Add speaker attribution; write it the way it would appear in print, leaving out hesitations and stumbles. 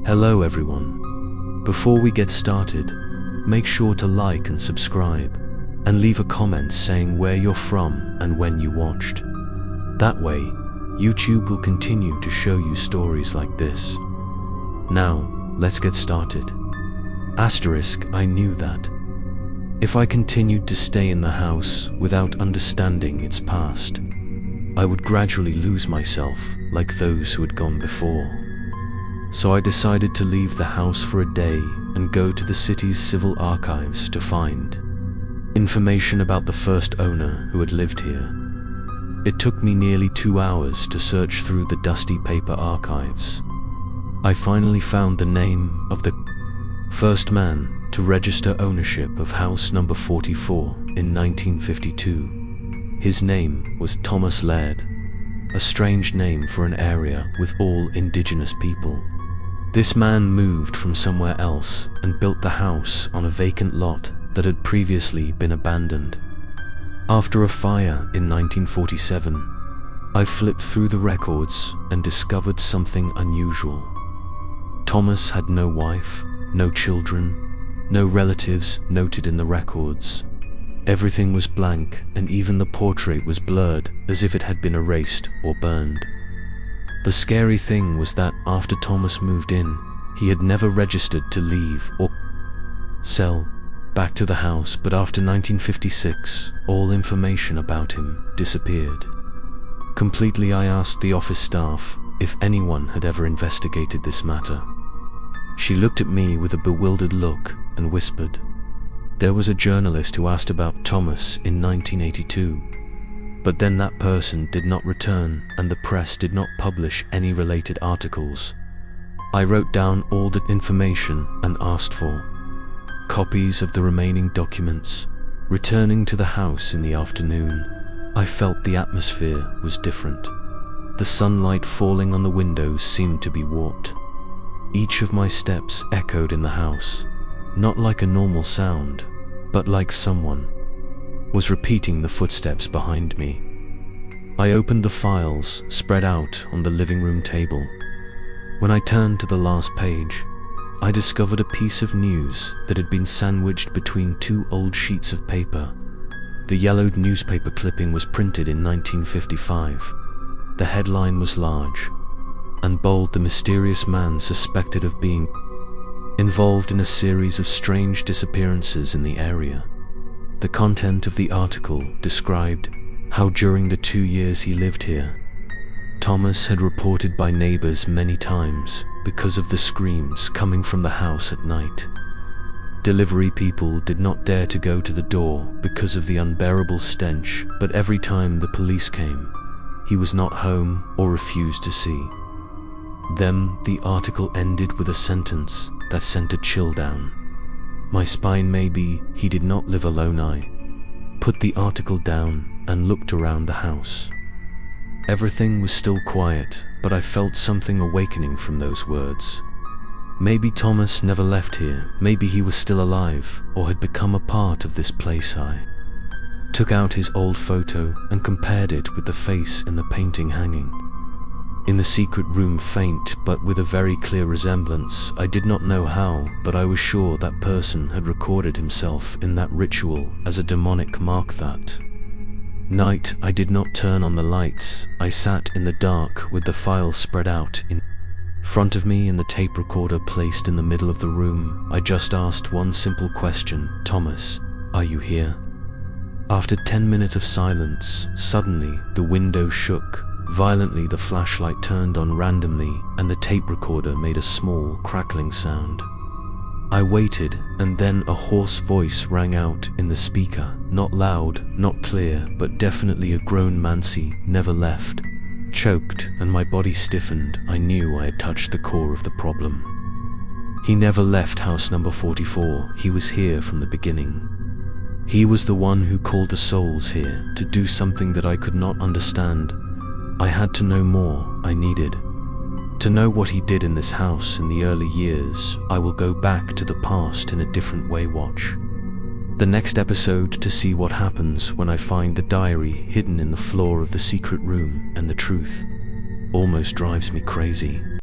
Speaker 1: Hello everyone. Before we get started, make sure to like and subscribe, and leave a comment saying where you're from and when you watched. That way, YouTube will continue to show you stories like this. Now, let's get started. I knew that if I continued to stay in the house without understanding its past, I would gradually lose myself like those who had gone before. So I decided to leave the house for a day and go to the city's civil archives to find information about the first owner who had lived here. It took me nearly 2 hours to search through the dusty paper archives. I finally found the name of the first man to register ownership of house number 44 in 1952. His name was Thomas Laird, a strange name for an area with all indigenous people. This man moved from somewhere else and built the house on a vacant lot that had previously been abandoned. After a fire in 1947, I flipped through the records and discovered something unusual. Thomas had no wife, no children, no relatives noted in the records. Everything was blank, and even the portrait was blurred as if it had been erased or burned. The scary thing was that after Thomas moved in, he had never registered to leave or sell back to the house, but after 1956, all information about him disappeared. Completely, I asked the office staff if anyone had ever investigated this matter. She looked at me with a bewildered look and whispered, "There was a journalist who asked about Thomas in 1982, but then that person did not return and the press did not publish any related articles." I wrote down all the information and asked for copies of the remaining documents. Returning to the house in the afternoon, I felt the atmosphere was different. The sunlight falling on the windows seemed to be warped. Each of my steps echoed in the house, not like a normal sound, but like someone was repeating the footsteps behind me. I opened the files spread out on the living room table. When I turned to the last page, I discovered a piece of news that had been sandwiched between 2 old sheets of paper. The yellowed newspaper clipping was printed in 1955. The headline was large and bold: "The mysterious man suspected of being involved in a series of strange disappearances in the area." The content of the article described how during the 2 years he lived here, Thomas had reported by neighbors many times because of the screams coming from the house at night. Delivery people did not dare to go to the door because of the unbearable stench, but every time the police came, he was not home or refused to see. Then the article ended with a sentence that sent a chill down my spine. Maybe he did not live alone. I put the article down and looked around the house. Everything was still quiet, but I felt something awakening from those words. Maybe Thomas never left here. Maybe he was still alive or had become a part of this place. I took out his old photo and compared it with the face in the painting hanging in the secret room, faint but with a very clear resemblance. I did not know how, but I was sure that person had recorded himself in that ritual as a demonic mark. That night, I did not turn on the lights. I sat in the dark with the file spread out in front of me and the tape recorder placed in the middle of the room. I just asked one simple question: "Thomas, are you here?" After 10 minutes of silence, suddenly the window shook violently. The flashlight turned on randomly and the tape recorder made a small crackling sound. I waited, and then a hoarse voice rang out in the speaker. Not loud, not clear, but definitely a groan: "Mancy never left." Choked, and my body stiffened. I knew I had touched the core of the problem. He never left house number 44. He was here from the beginning. He was the one who called the souls here to do something that I could not understand. I had to know more. I needed to know what he did in this house in the early years. I will go back to the past in a different way. Watch the next episode to see what happens when I find the diary hidden in the floor of the secret room, and the truth almost drives me crazy.